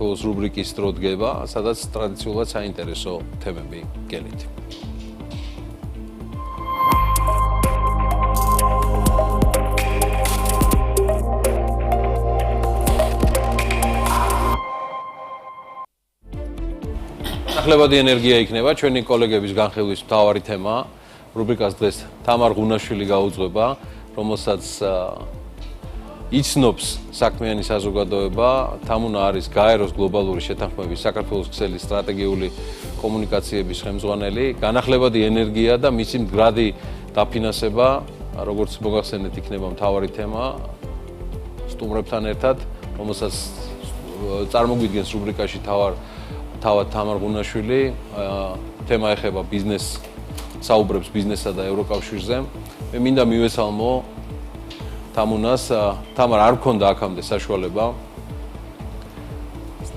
რუბრიკის დრო დგება, სადაც ტრადიციულად საინტერესო თემები გელით. განახლებადი ენერგია იქნება ჩვენი კოლეგების განხილვის მთავარი თემა. რუბრიკას დღეს თამარ ღუნაშვილი გაუძღვება, რომელსაც იცნობს საქმიანი საზოგადოება. თამუნა არის გაეროს გლობალური შეთანხმების საქართველოს ქსელის სტრატეგიული კომუნიკაციების ხელმძღვანელი. განახლებადი ენერგია და მისი მდგრადი დაფინანსება, როგორც მოგახსენეთ, იქნება მთავარი თემა სტუმრებთან ერთად, რომელსაც წარმოგვიდგენს რუბრიკაში თავად თამარ ღუნაშვილი. თემა ეხება ბიზნესს, საუბრებს ბიზნესსა და ევროკავშირზე. მე მინდა მივესალმო თამუნას. თამარ არ მქონდა აქამდე საშუალება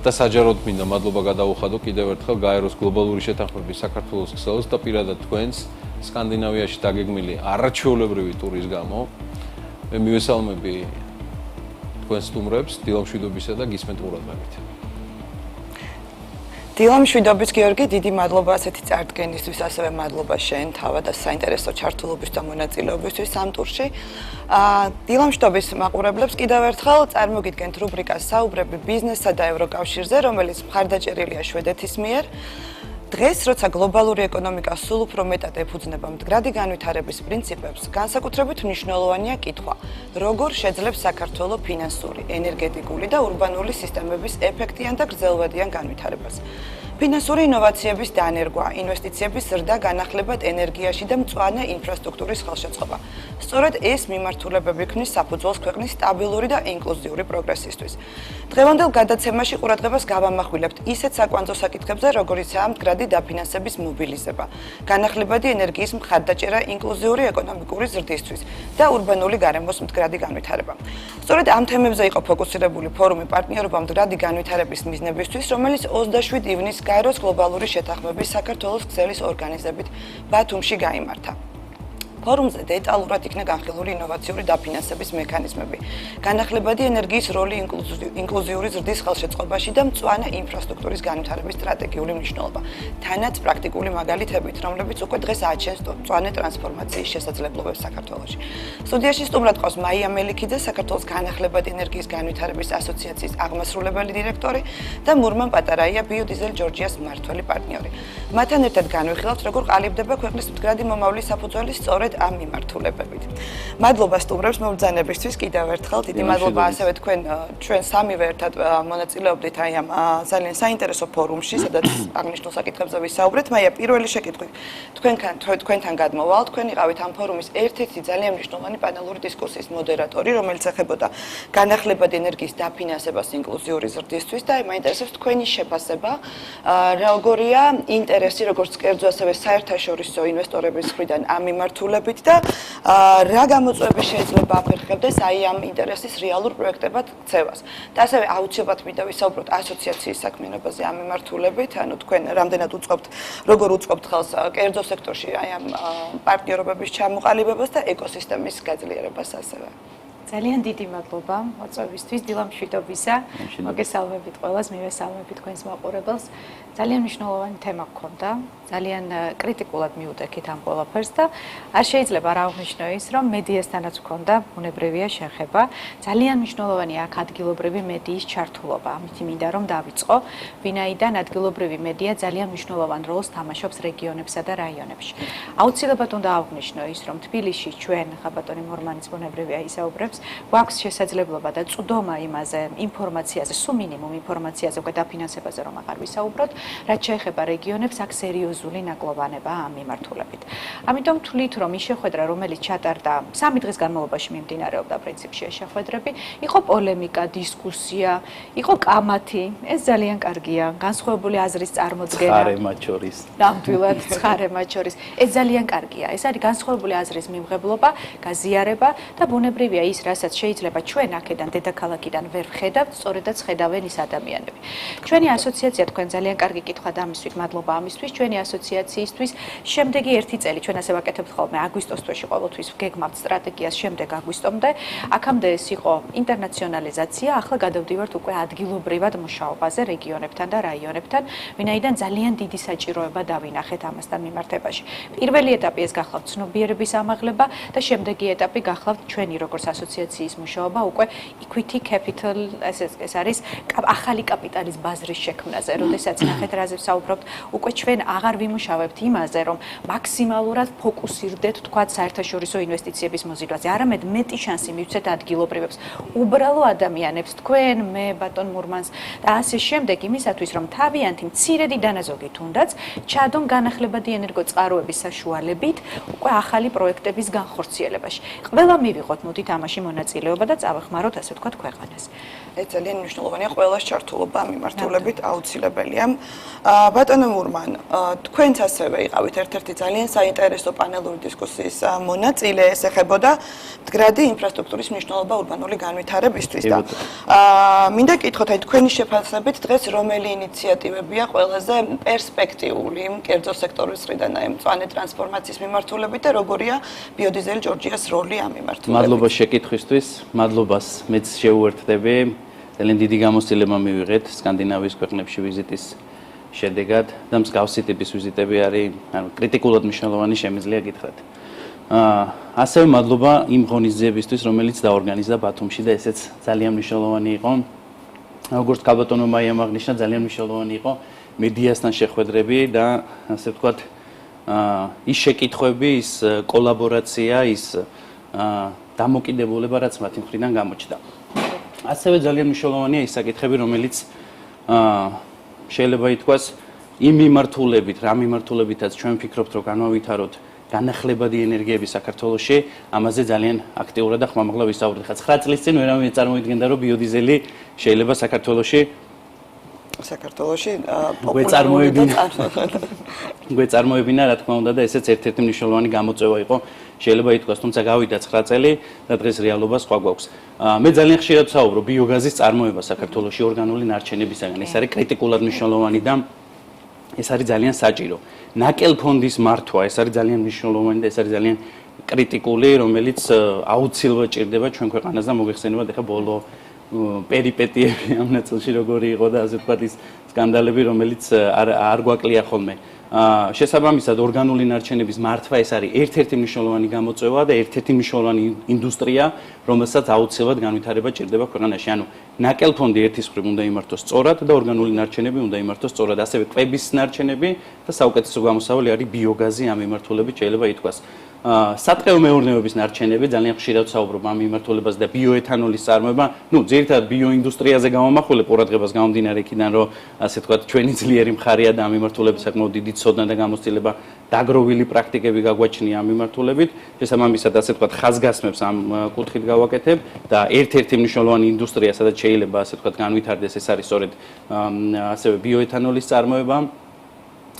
და საჯაროდ მინდა მადლობა გადაუხადო კიდევ ერთხელ გაეროს გლობალური შეთანხმების საქართველოს ქსელს და პირადად თქვენს სკანდინავიაში დაგეგმილი არაჩვეულებრივი ტურის გამო. მე მივესალმები თქვენს სტუმრებს, დილა მშვიდობისა და გისმენთ ყურადღებით. დილა მშვიდობის გიორგი, დიდი მადლობა ასეთი წარდგენისთვის, ასევე მადლობა შენ თავად და საინტერესო ჩართულობის და მონაწილეობისთვის ამ ტურში. დილა მშვიდობის მაყურებლებს კიდევ ერთხელ წარმოგიდგენთ რუბრიკას საუბრები ბიზნესსა და ევროკავშირზე, რომელიც მხარდაჭერილია შვედეთის მიერ. დღეს, როცა გლობალური ეკონომიკა სულ უფრო მეტად ეფუძნება მდგრადი განვითარების პრინციპებს, განსაკუთრებით მნიშვნელოვანია კითხვა, როგორ შეძლებს საქართველო ფინანსური, ენერგეტიკული და ურბანული სისტემების ეფექტიან და გრძელვადიან განვითარებას. ფინანსური ინოვაციების დანერგვა, ინვესტიციების ზრდა განახლებად ენერგიაში და მწვანე ინფრასტრუქტურის ხელშეწყობა. სწორედ ეს მიმართულებები ქმნის საფუძველს ქვეყნის სტაბილური და ინკლუზიური პროგრესისთვის. დღევანდელ გადაცემაში ყურადღებას გავამახვილებთ ისეთ საკვანძო საკითხებზე, როგორიცაა მდგრადი დაფინანსების მობილიზება, განახლებადი ენერგიის მხარდაჭერა ინკლუზიური ეკონომიკური ზრდისთვის და ურბანული გარემოს მდგრადი განვითარება. სწორედ ამ თემებზე იყო ფოკუსირებული ფორუმი პარტნიორობა მდგრადი განვითარების მიზნებისთვის, რომელიც 27 ივნისს გაეროს გლობალური შეთანხმების საქართველოს ქსელის ორგანიზებით ბათუმში გაიმართა. ფორუმზე დეტალურად იქნა განხილული ინოვაციური დაფინანსების მექანიზმები, განახლებადი ენერგიის როლი ინკლუზიური ზრდის ხელშეწყობაში და მწვანე ინფრასტრუქტურის განვითარების სტრატეგიული მნიშვნელობა. თანაც პრაქტიკული მაგალითებით, რომლებიც უკვე დღეს აჩენს მწვანე ტრანსფორმაციის შესაძლებლობებს საქართველოში. სტუდიაში სტუმრად ყავს მაია მელიქიძე, საქართველოს განახლებადი ენერგიის განვითარების ასოციაციის აღმასრულებელი დირექტორი და მურმან პატარაია, ბიოდიზელ ჯორჯიას მმართველი პარტნიორი. მათთან ერთად განვიხილავთ, როგორ ყალიბდება ქვეყნის მდგრადი მომავლის საფუძველი სწორედ ამ მიმართულებებით. მადლობა სტუმრებს მომბრძანებისთვის კიდევ ერთხელ. დიდი მადლობა ასევე ჩვენ სამივე ერთად მონაწილეობდით აი ამ ძალიან საინტერესო ფორუმში, სადაც აღნიშნულ საკითხებზე ვისაუბრეთ. მაია, პირველი შეკითხვით თქვენთან გადმოვალ. თქვენ იყავით ამ ფორუმის ერთ-ერთი ძალიან მნიშვნელოვანი პანელური დისკუსიის მოდერატორი, რომელიც ეხებოდა განახლებადი ენერგიის დაფინანსებას ინკლუზიური ზრდისთვის და მაინტერესებს თქვენი შეფასება, როგორია ინტერესი როგორც კერძო, ასევე საერთაშორისო ინვესტორების მხრიდან ამ მიმართულებებით და რა გამოწვევები შეიძლება აფერხებდეს აი ამ ინტერესის რეალურ პროექტებად ქცევას. და ასევე აუცილებლად მინდა ვისაუბროთ ასოციაციის საქმიანობაზე ამ მიმართულებით, ანუ თქვენ რამდენად უწყობთ, როგორ უწყობთ ხელს კერძო სექტორში აი ამ პარტნიორობების ჩამოყალიბებას და ეკოსისტემის გაძლიერებას ასევე. ძალიან დიდი მადლობა მოწვევისთვის, დილა მშვიდობისა. მოგესალმებით ყველას, მივესალმებით თქვენს მაყურებელს. ძალიან მნიშვნელოვანი თემა გქონდა, ძალიან კრიტიკულად მიუტექით ამ ყველაფერს და არ შეიძლება არ აღვნიშნო ის, რომ მედიასთანაც გქონდა ბუნებრივია შეხება. ძალიან მნიშვნელოვანია აქ ადგილობრივი მედიის ჩართულობა. ამით მინდა რომ დავიწყო, ვინაიდან ადგილობრივი მედია ძალიან მნიშვნელოვან როლს თამაშობს რეგიონებსა და რაიონებში. აუცილებლად უნდა აღვნიშნო ის, რომ თბილისში ჩვენ ხაბატონი მორმანის ბუნებრივია ისაუბრებს, გვაქვს შესაძლებლობა და წვდომა იმაზე, ინფორმაციაზე, სულ მინიმუმ ინფორმაციაზე უკვე დაფინანსებაზე რომ აღარ ვისაუბროთ, რაც შეეხება რეგიონებს, აქ სერიოზული ნაკლოვანებაა ამ მიმართულებით. ამიტომ ვთვლით, რომ ის შეხვედრა, რომელიც ჩატარდა 3 დღის განმავლობაში მიმდინარეობდა პრინციპში ეს შეხვედრები, იყო პოლემიკა, დისკუსია, იყო კამათი, ეს ძალიან კარგია, განსხვავებული აზრის წარმოდგენა. ცხარემად შორის. ნამდვილად ცხარემად შორის. ეს ძალიან კარგია. ეს არის განსხვავებული აზრის მიმღებლობა, გაზიარება და ბუნებრივია ის, რასაც შეიძლება ჩვენ აქედან დედაქალაქიდან ვერ ვხედავთ, სწორედაც ხედავენ ის ადამიანები. ჩვენი ასოციაცია თქვენ ძალიან კარგი კითხვად ამისთვის, მადლობა ამისთვის, ჩვენი ასოციაციისთვის შემდეგი 1 წელი ჩვენ ასე ვაკეთებთ ხოლმე აგვისტოს თვეში ყოველთვის ვგეგმავთ სტრატეგიას შემდეგ აგვისტომდე. აქამდე ეს იყო ინტერნაციონალიზაცია, ახლა გადავდივართ უკვე ადგილობრივად მუშაობაზე რეგიონებთან და რაიონებთან, ვინაიდან ძალიან დიდი საჭიროება დავინახეთ ამასთან მიმართებაში. პირველი ეტაპი ეს გახლავთ ცნობიერების ამაღლება და შემდეგი ეტაპი გახლავთ ჩვენი როგორც ასოციაციის მუშაობა უკვე equity capital ეს არის ახალი კაპიტალის ბაზრის შექმნაზე. როდესაც ნახეთ რაზე ვსაუბრობთ, უკვე ჩვენ აღარ ვიმუშავებთ იმაზე, რომ მაქსიმალურად ფოკუსირდეთ თქვათ საერთაშორისო ინვესტიციების მოზიდვაზე. არამედ მეტი შანსი მივცეთ ადგილობრივებს, უბრალო ადამიანებს, თქვენ, მე, ბატონ მურმანს და ასე შემდეგ იმისათვის, რომ თავიანთი მცირედი დანაზოგი თუნდაც ჩადონ განახლებადი ენერგოწყაროების საშუალებით უკვე ახალი პროექტების განხორციელებაში. ყველა მივიღოთ მოდით ამაში მონაწილეობა და წავეხმაროთ ასე ვთქვათ ქვეყანას. ეს ძალიან მნიშვნელოვანია, ყველას ჩართულობა მიმართულებით აუცილებელია. ბატონო მურმან, თქვენც ასევე იყავით ერთ-ერთი ძალიან საინტერესო პანელური დისკუსიის მონაწილე, ეს ეხებოდა მდგრადი ინფრასტრუქტურის მნიშვნელობა ურბანული განვითარებისთვის და მინდა კითხოთ, აი თქვენი შეფასებით დღეს რომელი ინიციატივებია ყველაზე პერსპექტიული კერძო სექტორის მხრიდან აი მწვანე ტრანსფორმაციის მიმართულებით და როგორია ბიოდიზელი ჯორჯიას როლი ამ მიმართულებით? მადლობა შეკითხვისთვის, მადლობას მეც შეუერთდები. ძალიან დიდი გამოცდილება მივიღეთ სკანდინავიის ქვეყნებში ვიზიტის შედეგად და მსგავსი ტიპის ვიზიტები არის კრიტიკულად მნიშვნელოვანი, შემიძლია გითხრათ. ასევე მადლობა იმ ღონისძიებისთვის, რომელიც დაორგანიზდა ბათუმში და ესეც ძალიან მნიშვნელოვანი იყო. როგორც ქალბატონმა აღნიშნა, ძალიან მნიშვნელოვანი იყო მედიასთან შეხვედრები და ასე ვთქვათ, ის შეკითხვები, ის კოლაბორაცია, ის დამოკიდებულება, რაც მათი მხრიდან გამოჩნდა. ასევე ძალიან მნიშვნელოვანია ის საკითხები, რომელიც შეიძლება ითქვას იმ მიმართულებით, რა მიმართულებითაც ჩვენ ვფიქრობთ, რომ განავითაროთ განახლებადი ენერგიები საქართველოში, ამაზე ძალიან აქტიურად და ხმამაღლა ვისაუბრეთ. 9 წლის წინ ვერავინ წარმოიდგენდა, რომ ბიოდიზელი შეიძლება საქართველოში გვეწარმოებინა, რა თქმა უნდა და ესეც ერთ-ერთი მნიშვნელოვანი გამოწვევა იყო. შეიძლება ითქვას, თუმცა გავიდა 9 წელი და დღეს რეალობა სხვა გვაქვს. მე ძალიან ხშირად ვსაუბრობ ბიოგაზის წარმოება საქართველოში ორგანული ნარჩენებისაგან. ეს არის კრიტიკულად მნიშვნელოვანი და ეს არის ძალიან საჭირო. ნაკელ ფონდის მართვა, ეს არის ძალიან მნიშვნელოვანი და ეს არის ძალიან კრიტიკული, რომელიც აუცილებლად ჭირდება ჩვენ ქვეყანას და მოგეხსენებათ ახლა ბოლო პერიპეტიები ამ ნაწილში როგორი იყო და ასე ვთქვათ ის სკანდალები, რომელიც არ გვაკლია ხოლმე. შესაბამისად ორგანული ნარჩენების მართვა ეს არის ერთ-ერთი მნიშვნელოვანი გამოწვევა და ერთ-ერთი მნიშვნელოვანი ინდუსტრია, რომელსაც აუცილებლად განვითარება ჭირდება ქვეყანაში. ანუ ნაკელ ფონდი ერთის მხრივ უნდა იმართოს სწორად და ორგანული ნარჩენები უნდა იმართოს სწორად. ასევე კვების ნარჩენები და საუკეთესო გამოსავალი არის ბიოგაზი ამ მიმართულებით შეიძლება ითქვას. სატყეო მეურნეობის ნარჩენები ძალიან ხშირად ვსაუბრობ ამ მიმართულებაზე და ბიოეთანოლის წარმოება, ძირითადად ბიოინდუსტრიაზე გამომახვილებ ყურადღებას გამომდინარე იქიდან, რომ ასე ვთქვათ, ჩვენი ძლიერი მხარეა და ამ მიმართულებით საკმაოდ დიდი ცოდნა და გამოცდილება დაგროვილი პრაქტიკები გაგვაჩნია ამ მიმართულებით. შესაბამისად, ასე ვთქვათ, ხაზგასმებს ამ კუთხით გავაკეთებ და ერთ-ერთი მნიშვნელოვანი ინდუსტრია, სადაც შეიძლება ასე ვთქვათ განვითარდეს, ეს არის სწორედ ასევე ბიოეთანოლის წარმოება.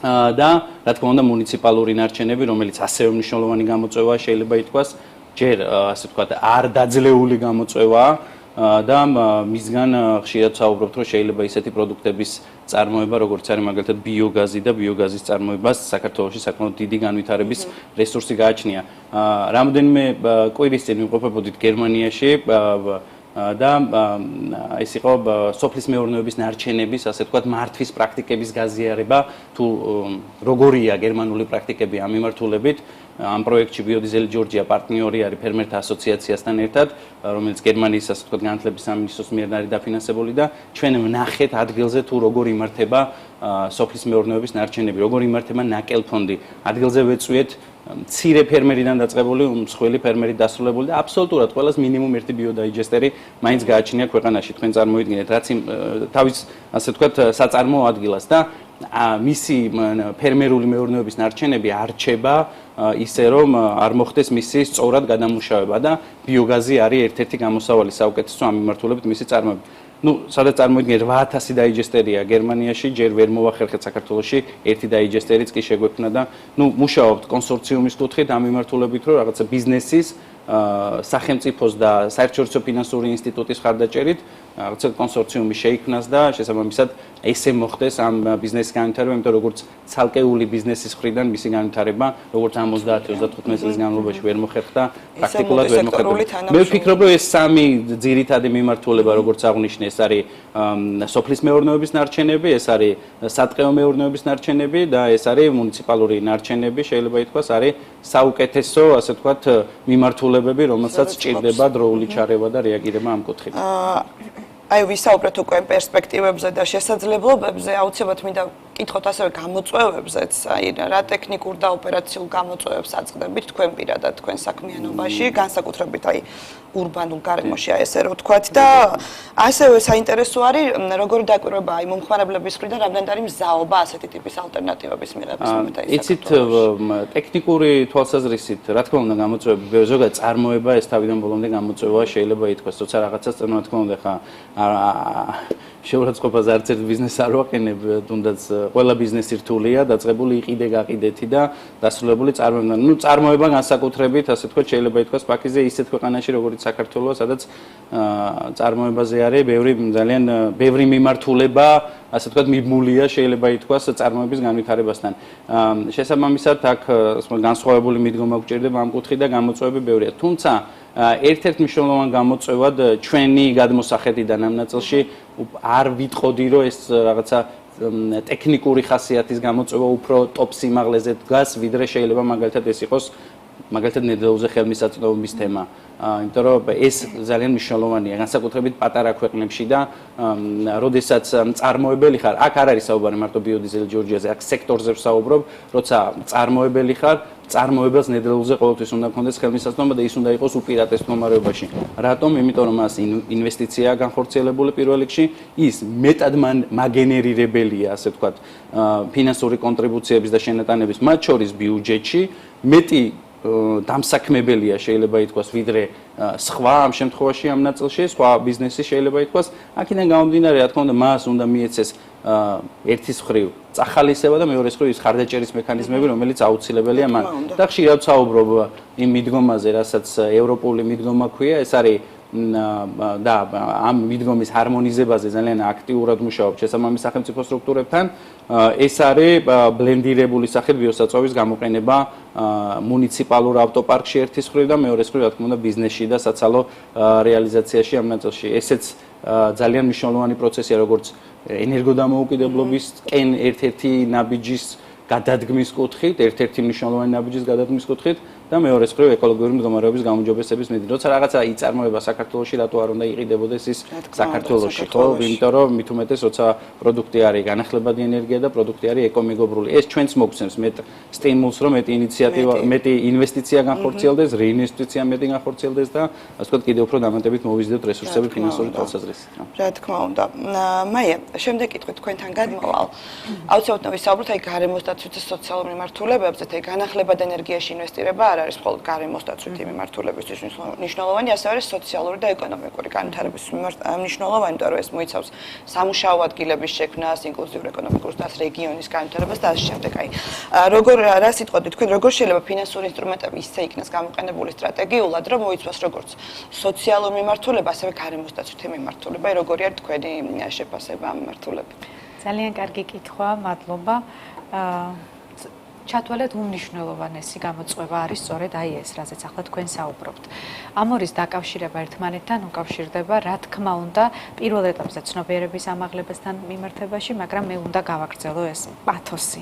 და რა თქმა უნდა მუნიციპალური ნარჩენები, რომელიც ასევე მნიშვნელოვანი გამოწვევაა, შეიძლება ითქვას, ჯერ ასე ვთქვათ, არ დაძლეული გამოწვევაა და მისგან ხშირად ვსაუბრობთ, რომ შეიძლება ისეთი პროდუქტების წარმოება, როგორც არის მაგალითად ბიოგაზი და ბიოგაზის წარმოებას საქართველოში საკმაოდ დიდი განვითარების რესურსი გააჩნია. რამდენიმე კვირის წინ ვიმყოფებოდით გერმანიაში და ეს იყო სოფლის მეურნეობის ნარჩენების, ასე ვთქვათ, მართვის პრაქტიკების გაზიარება, თუ როგორია გერმანული პრაქტიკები ამ მიმართულებით. ამ პროექტში ბიოდიზელი ჯორჯია პარტნიორი არის ფერმერთა ასოციაციასთან ერთად, რომელიც გერმანიის, ასე ვთქვათ, განათლების სამინისტროს მიერ არის დაფინანსებული და ჩვენ ვნახეთ ადგილზე თუ როგორ იმართება სოფლის მეურნეობის ნარჩენები, როგორ იმართება ნაკელ ფონდი. ადგილზე ვეწვიეთ მცირე ფერმერიდან დაწყებული, მსხვილი ფერმერით დასრულებული და აბსოლუტურად ყველას მინიმუმ ერთი ბიოდაიჯესტერი მაინც გააჩნია ქვეყანაში. თქვენ წარმოიდგინეთ, რაც თავის, ასე ვთქვათ, საწარმოო ადგილას და მისი ფერმერული მეურნეობის ნარჩენები არჩება ისე რომ არ მოხდეს მისი სწორად გადამუშავება და ბიოგაზი არის ერთ-ერთი გამოსავალი საუკეთესო ამ მიმართულებით მისი წარმოება. სადაც წარმოიდგინეთ 8000 დაიჯესტერია გერმანიაში, ჯერ ვერ მოვახერხეთ საქართველოში, ერთი დაიჯესტერიც კი შეგვექმნა და მუშაობთ კონსორციუმის კუთხით ამ მიმართულებით, რომ რაღაცა ბიზნესის სახელმწიფოს და საერთაშორისო ფინანსური ინსტიტუტის მხარდაჭერით რაღაცა კონსორციუმი შეიქმნას და შესაბამისად ესე მოხდეს ამ ბიზნესის განვითარება, იმიტომ როგორც ცალკეული ბიზნესის მხრიდან მისი განვითარება, როგორც 70-35 წლის განმავლობაში ვერ მოხერხდა, პრაქტიკულად ვერ მოხერხდა. მე ვფიქრობ, რომ ეს სამი ძირითადი მიმართულება, როგორც აღნიშნე, ეს არის სოფლის მეურნეობის ნარჩენები, ეს არის სატყეო მეურნეობის ნარჩენები და ეს არის მუნიციპალური ნარჩენები, შეიძლება ითქვას, არის საუკეთესო, ასე ვთქვათ, მიმართულებები, რომელსაც სჭირდება დროული ჩარევა და რეაგირება ამ კუთხით. აი ვისაუბრეთ უკვე პერსპექტივებზე და შესაძლებლობებზე, აუცილებლად მინდა კითხოთ ასევე გამოწვევებზეც, აი რა ტექნიკურ და ოპერაციულ გამოწვევებს აწყდებით თქვენ პირადად თქვენ საქმიანობაში, განსაკუთრებით აი ურბანულ გარემოში, აი ესე რომ ვთქვათ და ასევე საინტერესო არის როგორი დაკვირვება აი მომხმარებლების მხრიდან რამდენად არის მზაობა ასეთი ტიპის ალტერნატივების მიღების მომენტ აი იცით ტექნიკური თვალსაზრისით, რა თქმა უნდა გამოწვევები ზოგადად წარმოება ეს თავიდან ბოლომდე გამოწვევა შეიძლება ითქვას, თორსა რაღაცას რა თქმა უნდა ხა შეურაცხყოფას არც ერთ ბიზნესს არ ვაყენებ, თუნდაც ყველა ბიზნესი რთულია, დაწყებული იყიდე-გაყიდეთი და დასრულებული წარმოება. ნუ წარმოება განსაკუთრებით, ასე თქვა, შეიძლება ითქვას პაკიზე ისეთ ქვეყანაში, როგორც საქართველოს, სადაც წარმოებაზე არის ძალიან ბევრი მიმართულება, ასე თქვა, მიმულია, შეიძლება ითქვას წარმოების განვითარებასთან. შესაბამისად, აქ განსხვავებული მიდგომა გვჭირდება ამ კუთხით და გამოწვევები ბევრია. თუმცა ერთ-ერთ მნიშვნელოვან გამოწვევად ჩვენი გადმოსახედიდან ამ ნაწილში არ ვიტყოდი, რომ ეს რაღაცა ტექნიკური ხასიათის გამოწვევა უფრო ტოპ სიმაღლეზე დგას, ვიდრე შეიძლება მაგალითად ეს იყოს მაგალითად ნედლეულზე ხელმისაწვდომობის თემა. იმიტომ რომ ეს ძალიან მნიშვნელოვანია, განსაკუთრებით პატარა ქვეყნებში და როდესაც წარმოებელი ხარ, აქ არ არის საუბარი მარტო ბიოდიზელი ჯორჯიაზე, აქ სექტორზე ვსაუბრობ, როცა წარმოებელი ხარ, წარმოებელს ნედლეულზე ყოველთვის უნდა გქონდეს ხელმისაწვდომობა და ის უნდა იყოს უპირატეს მდგომარეობაში. რატომ? იმიტომ რომ მას ინვესტიციაა განხორციელებული პირველ რიგში, ის მეტად მაგენერირებელია, ასე ვთქვათ, ფინანსური კონტრიბუციების და შენატანების, მათ შორის ბიუჯეტში, მეტი დამსაქმებელია შეიძლება ითქვას ვიდრე სხვა ამ შემთხვევაში ამ ნაწილში სხვა ბიზნესი შეიძლება ითქვას აქედან გამომდინარე რა თქმა უნდა მას უნდა მიეცეს ერთის მხრივ წახალისება და მეორეს მხრივ ის ხარდაჭერის მექანიზმები რომელიც აუცილებელია მან და ხშირად ვსაუბრობ იმ მიდგომაზე რასაც ევროპული მიდგომა ქვია ეს არის და ამ მიდგომის ჰარმონიზებაზე ძალიან აქტიურად მუშაობ შესაბამის სახელმწიფო სტრუქტურებთან ეს არის ბლენდირებული სახით ბიოსაწვავის გამოყენება მუნიციპალურ ავტოპარკში ერთის მხრივ და მეორეს მხრივ რა თქმა უნდა ბიზნესში და საცალო რეალიზაციაში ამ ნაწილში ესეც ძალიან მნიშვნელოვანი პროცესია როგორც ენერგოდამოუკიდებლობისკენ ერთ-ერთი ნაბიჯის გადადგმის კუთხით ერთ-ერთი მნიშვნელოვანი ნაბიჯის გადადგმის კუთხით და მეორეს მხრივ ეკოლოგიური მდგომარეობის გაუმჯობესების მიზნით. როცა რაღაცა იწარმოება საქართველოში, რატო არ უნდა იყიდებოდეს ის საქართველოში, ხო? იმიტომ რომ მით უმეტეს, როცა პროდუქტი არის განახლებადი ენერგია და პროდუქტი არის ეკომეგობრული. ეს ჩვენც მოგცემს მეტ სტიმულს, რომ მეტი ინიციატივა, მეტი ინვესტიცია განხორციელდეს, რეინვესტიცია მეტი განხორციელდეს და ასე ვთქვათ, კიდევ უფრო დამატებით მოვიზიდოთ რესურსები ფინანსური თვალსაზრისით. რა თქმა უნდა. მაია, შემდეგ კითხვი თქვენთან გადმოვალ. აუცილებლად ვისაუბროთ აი გარემოსდაცვითი სოციალურ მიმართულებებზე, აი განახლებადი ენერგიაში ინვესტირება არ არის მხოლოდ გარემოსდაცვითი მიმართულებისთვის მნიშვნელოვანი, ასევე არის სოციალური და ეკონომიკური განვითარების მნიშვნელოვანი, იმიტომ რომ ეს მოიცავს სამუშაო ადგილების შექმნას, ინკლუზიურ ეკონომიკურ და რეგიონის განვითარებას და ასე შემდეგ. აი, როგორ რა სიტყვით თქვენ როგორ შეიძლება ფინანსური ინსტრუმენტები ისე იქნას გამოყენებული სტრატეგიულად, რომ მოიცავს როგორც სოციალურ მიმართულება, ასევე გარემოსდაცვითი მიმართულება, აი როგორი არის თქვენი შეფასება ამ მიმართულებით? ძალიან კარგი კითხვა, მადლობა. ჩათვალეთ უმნიშვნელოვანესი გამოწვევა არის სწორედ აი ეს, რაზეც ახლა თქვენ საუბრობთ. ამორის დაკავშირება ერთმანეთთან უკავშირდება, რა თქმა უნდა, პირველ ეტაპზე ცნობიერების ამაღლებასთან მიმართებაში, მაგრამ მე უნდა გავაგრძელო ეს პათოსი.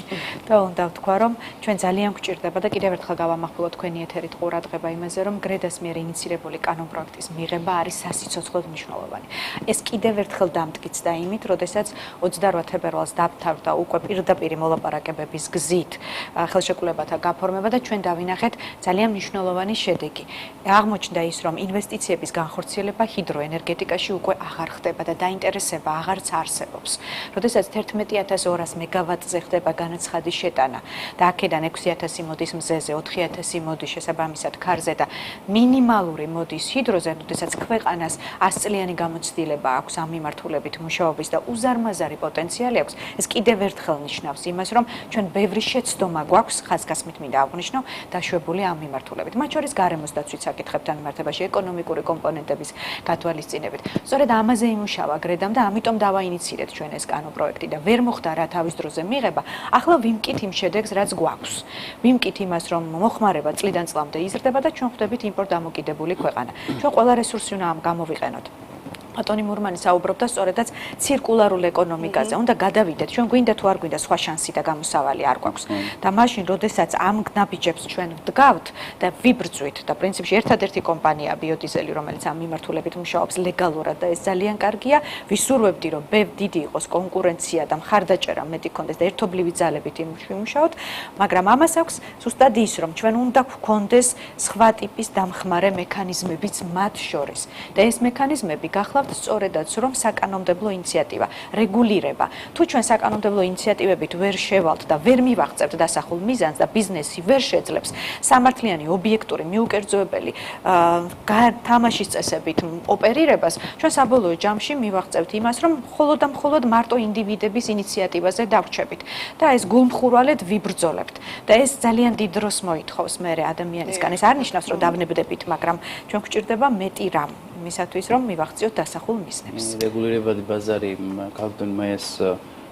და უნდა ვთქვა, რომ ჩვენ ძალიან გვჭირდება და კიდევ ერთხელ გავამახვილოთ თქვენი ეთერით ყურადღება იმაზე, რომ გრედას მიერ ინიცირებული კანონპროექტის მიღება არის სასიცოცხლოდ მნიშვნელოვანი. ეს კიდევ ერთხელ დამტკიცდა იმით, როდესაც 28 თებერვალს დავთავრდა უკვე პირდაპირი მოლაპარაკებების გზით ხელშეკრულებათა გაფორმება და ჩვენ დავინახეთ ძალიან მნიშვნელოვანი შედეგი. აღმოჩნდა ის, რომ ინვესტიციების განხორციელება ჰიდროენერგეტიკაში უკვე აღარ ხდება და დაინტერესება აღარც არსებობს. როდესაც 11200 მეგავატზე ხდება განაცხადის შეტანა და აქედან 6000 მოდის მზეზე, 4000 მოდის შესაბამისად ქარზე და მინიმალური მოდის ჰიდროზე, როდესაც ქვეყანას 100 წლიანი გამოცდილება აქვს ამ მიმართულებით მუშაობის და უზარმაზარი პოტენციალი აქვს, ეს კიდევ ერთხელ ნიშნავს იმას, რომ ჩვენ ბევრი შეცდომა გეგმა გვაქვს, ხაზგასმით მინდა აღვნიშნო, დაშვებული ამ მიმართულებით. მათ შორის გარემოსდაც ვიცაკითხებთან მიმართებაში, ეკონომიკური კომპონენტების გათვალისწინებით. სწორედ ამაზე იმუშავა გრედამ და ამიტომ დავაინიცირეთ ჩვენ ეს კანო პროექტი და ვერ მოხდა რა თავის დროზე მიღება. ახლა ვიმკით იმ შედეგს, რაც გვაქვს. ვიმკით იმას, რომ მოხმარება წლიდან წლამდე იზრდება და ჩვენ ხვდებით იმპორტ დამოკიდებული ქვეყანა. ჩვენ ყველა რესურსი უნდა გამოვიყენოთ. ბატონი მურმანი საუბრობდა სწორედაც ცირკულარულ ეკონომიკაზე. უნდა გადავიდეთ, ჩვენ გვინდა თუ არ გვინდა სხვა შანსი და გამოსავალი არ გვაქვს. და მაშინ, როდესაც ამ ნაბიჯებს ჩვენ ვდგავთ და ვიბრძვით და პრინციპში ერთადერთი კომპანია ბიოდიზელი, რომელიც ამ მიმართულებით მუშაობს ლეგალურად და ეს ძალიან კარგია, ვისურვებდი, რომ დიდი იყოს კონკურენცია და მხარდაჭერა მეტი ქონდეს და ერთობლივი ძალებით იმუშაოთ, მაგრამ ამას აქვს ზუსტად ის, რომ ჩვენ უნდა გვქონდეს სხვა ტიპის დამხმარე მექანიზმებიც მათ შორის. და ეს მექანიზმები გახლავთ სწორედაც რომ საკანონმდებლო ინიციატივა, რეგულირება. თუ ჩვენ საკანონმდებლო ინიციატივებით ვერ შევალთ და ვერ მივაღწევთ დასახულ მიზანს და ბიზნესი ვერ შეძლებს სამართლიანი, ობიექტური, მიუკერძოებელი თამაშის წესებით ოპერირებას, ჩვენ საბოლოო ჯამში მივაღწევთ იმას, რომ მხოლოდ და მხოლოდ მარტო ინდივიდების ინიციატივაზე დავრჩებით და ეს გულმხურვალედ ვიბრძოლებთ. და ეს ძალიან დიდ დროს მოითხოვს მერე ადამიანისგან. ეს არ ნიშნავს, რომ დავნებდებით, მაგრამ ჩვენ გვჭირდება მეტი რამ. იმისათვის რომ მივახციოთ დასახულ მიზნებს. რეგულირებადი ბაზარი გავდონმა ეს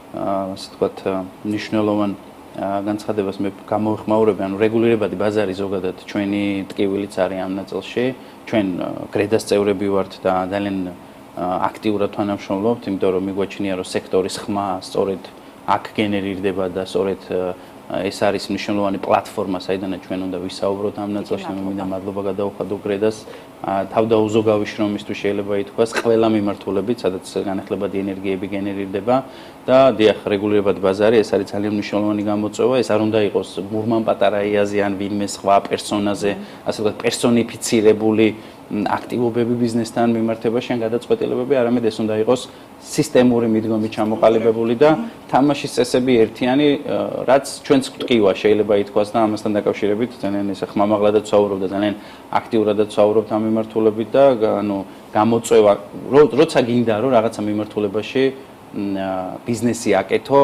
ასე ვთქვათ მნიშვნელოვან განცხადებას მე გამოვიხმაურები, ანუ რეგულირებადი ბაზარი ზოგადად ჩვენი ტკივილიც არის ამ ნაწილში. ჩვენ გრედას წევრები ვართ და ძალიან აქტიურად თანამშრომლობთ, იმიტომ რომ მიგვაჩნია რომ სექტორის ხმა სწორედ აქ გენერირდება და სწორედ ეს არის მნიშვნელოვანი პლატფორმა, საიდანაც ჩვენ უნდა ვისაუბროთ ამ ნაწილში. მე მინდა მადლობა გადავუხადო გრედას თავდაუზოგავი შრომისთვის შეიძლება ითქვას ყველა მიმართულებით, სადაც განახლებადი ენერგიები გენერირდება და დიახ, რეგულირებადი ბაზარი, ეს არის ძალიან მნიშვნელოვანი გამოწვევა. ეს არ უნდა იყოს მურმან პატარაიაზე ან ვინმე სხვა პერსონაზე, ასე ვთქვათ, პერსონიფიცირებული აქტივობები ბიზნესთან მიმართებაში ან გადაწყვეტილებები, არამედ ეს უნდა იყოს სისტემური მიდგომით ჩამოყალიბებული და თამაშის წესები ერთიანი, რაც ჩვენც გვტკივა შეიძლება ითქვას და ამასთან დაკავშირებით ძალიან ეს ხმამაღლადაც ვსაუბრობ და ძალიან აქტიურადაც ვსაუბრობთ ამ მიმართულებით და ანუ გამოწვევა, როცა გინდა რომ რაღაცა მიმართულებაში ბიზნესი აკეთო,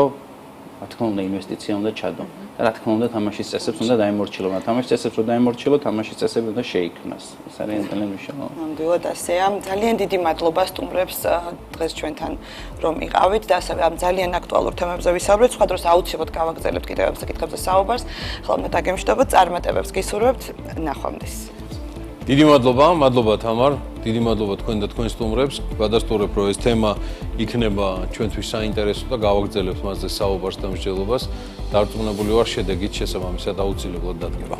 რა თქმა უნდა ინვესტიცია უნდა ჩადო. რა თქმა უნდა თამაშის წესებს უნდა დაემორჩილო, თამაშის წესებს რო დაემორჩილო, თამაშის წესები უნდა შეიქმნას. ეს არის ძალიან მნიშვნელოვანი. ნამდვილად ასეა. ძალიან დიდი მადლობა სტუმრებს დღეს ჩვენთან რომ იყავით და ასევე ამ ძალიან აქტუალურ თემებზე ვისაუბრეთ. სხვა დროს აუცილებლად გავაგრძელებთ კიდევ ამ საკითხებზე საუბარს. ხოლმე დაგემშვიდობოთ, წარმატებებს გისურვებთ. ნახვამდის. დიდი მადლობა თამარ, დიდი მადლობა თქვენ და თქვენ სტუმრებს. გადასტურებ რომ ეს თემა იქნება ჩვენთვის საინტერესო და გავაგრძელებთ მასზე საუბარს და მსჯელობას. დარწმუნებული ვარ შედეგით შესაბამისად აუცილებლად დადგება.